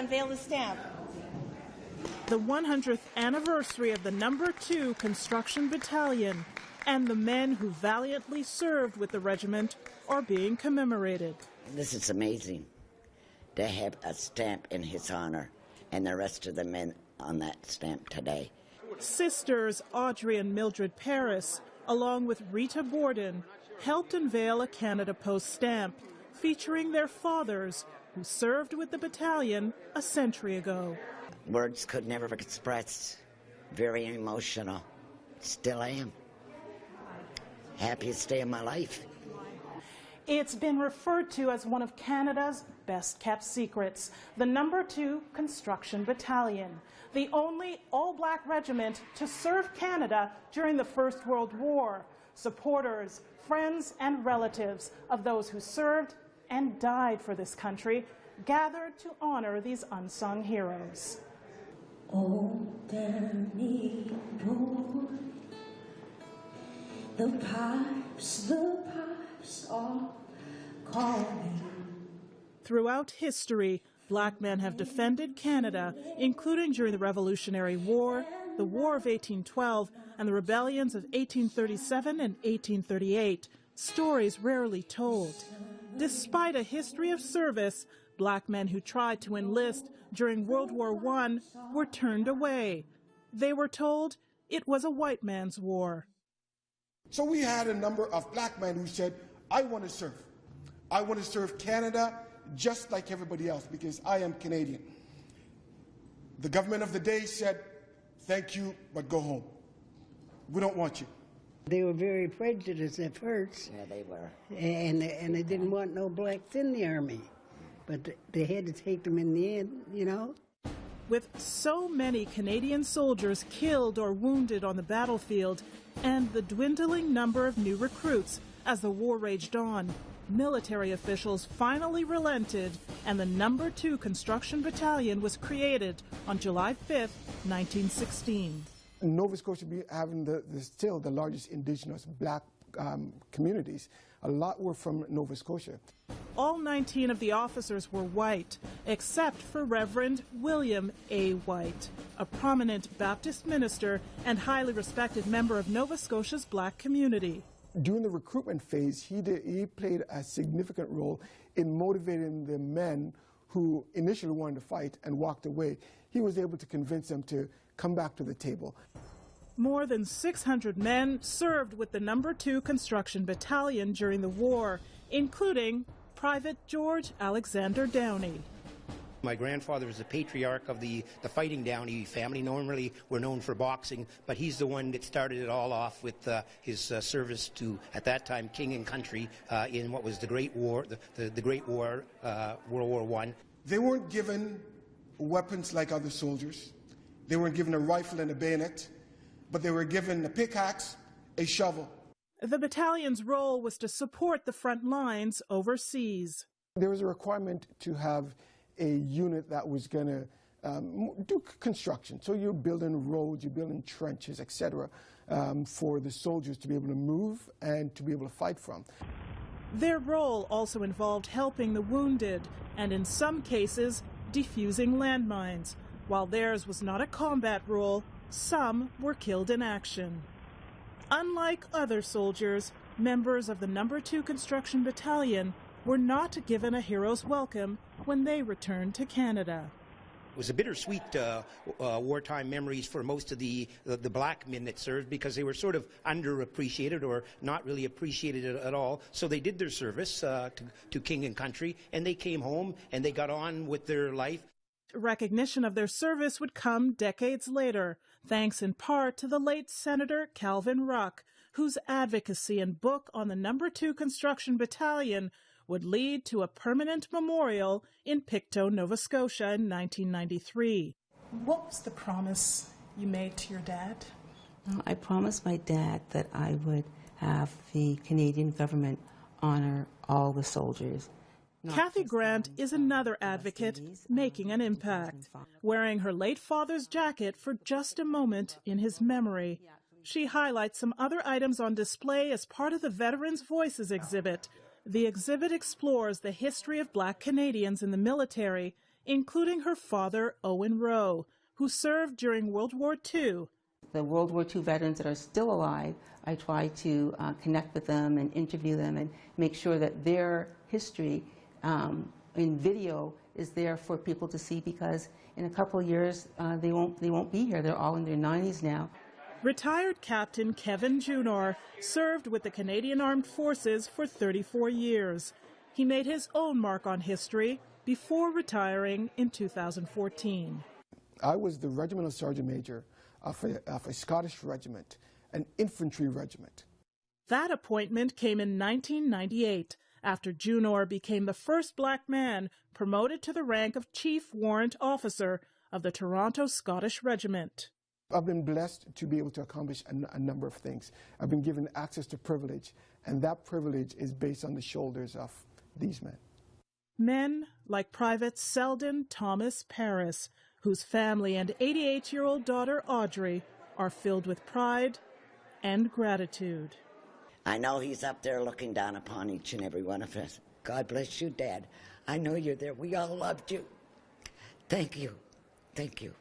unveil the stamp. The 100th anniversary of the No. 2 Construction Battalion and the men who valiantly served with the regiment are being commemorated. This is amazing to have a stamp in his honor and the rest of the men on that stamp today. Sisters Audrey and Mildred Paris, along with Rita Borden, helped unveil a Canada Post stamp featuring their fathers who served with the battalion a century ago. Words could never express. Very emotional. Still am. Happiest day of my life. It's been referred to as one of Canada's best-kept secrets, the No. 2 Construction Battalion, the only all-black regiment to serve Canada during the First World War. Supporters, friends, and relatives of those who served and died for this country gathered to honor these unsung heroes. Oh, Danny Boy, the pipes are calling. Throughout history, black men have defended Canada, including during the Revolutionary War, the War of 1812, and the rebellions of 1837 and 1838, stories rarely told. Despite a history of service, black men who tried to enlist during World War I were turned away. They were told it was a white man's war. So we had a number of black men who said, I want to serve. I want to serve Canada just like everybody else because I am Canadian. The government of the day said, thank you, but go home. We don't want you. They were very prejudiced at first. Yeah, they were. And they didn't want no blacks in the Army. But they had to take them in the end, you know. With so many Canadian soldiers killed or wounded on the battlefield and the dwindling number of new recruits as the war raged on, military officials finally relented and the No. 2 Construction Battalion was created on July 5th, 1916. Nova Scotia having still the largest indigenous black communities. A lot were from Nova Scotia. All 19 of the officers were white, except for Reverend William A. White, a prominent Baptist minister and highly respected member of Nova Scotia's black community. During the recruitment phase, he played a significant role in motivating the men who initially wanted to fight and walked away. He was able to convince them to come back to the table. More than 600 men served with the No. 2 Construction Battalion during the war, including Private George Alexander Downey. My grandfather was the patriarch of the Fighting Downey family. Normally we're known for boxing, but he's the one that started it all off with his service to, at that time, King and Country in what was the Great War, the Great War, World War I. They weren't given weapons like other soldiers. They weren't given a rifle and a bayonet, but they were given a pickaxe, a shovel. The battalion's role was to support the front lines overseas. There was a requirement to have a unit that was going to do construction. So you're building roads, you're building trenches, etc., for the soldiers to be able to move and to be able to fight from. Their role also involved helping the wounded and, in some cases, defusing landmines. While theirs was not a combat role, some were killed in action. Unlike other soldiers, members of the No. 2 Construction Battalion were not given a hero's welcome when they returned to Canada. It was a bittersweet wartime memories for most of the black men that served because they were sort of underappreciated or not really appreciated at all. So they did their service to King and Country, and they came home and they got on with their life. Recognition of their service would come decades later, thanks in part to the late Senator Calvin Ruck, whose advocacy and book on the No. 2 Construction Battalion would lead to a permanent memorial in Pictou, Nova Scotia in 1993. What was the promise you made to your dad? I promised my dad that I would have the Canadian government honor all the soldiers. Kathy Grant is another advocate making an impact, wearing her late father's jacket for just a moment in his memory. She highlights some other items on display as part of the Veterans Voices exhibit. The exhibit explores the history of black Canadians in the military, including her father, Owen Rowe, who served during World War II. The World War II veterans that are still alive, I try to connect with them and interview them and make sure that their history in video is there for people to see, because in a couple of years they won't be here. They're all in their 90s now. Retired Captain Kevin Junor served with the Canadian Armed Forces for 34 years. He made his own mark on history before retiring in 2014. I was the regimental sergeant major of a Scottish regiment, an infantry regiment. That appointment came in 1998, after Junor became the first black man promoted to the rank of Chief Warrant Officer of the Toronto Scottish Regiment. I've been blessed to be able to accomplish a number of things. I've been given access to privilege, and that privilege is based on the shoulders of these men. Men like Private Selden Thomas Paris, whose family and 88-year-old daughter Audrey are filled with pride and gratitude. I know he's up there looking down upon each and every one of us. God bless you, Dad. I know you're there. We all loved you. Thank you. Thank you.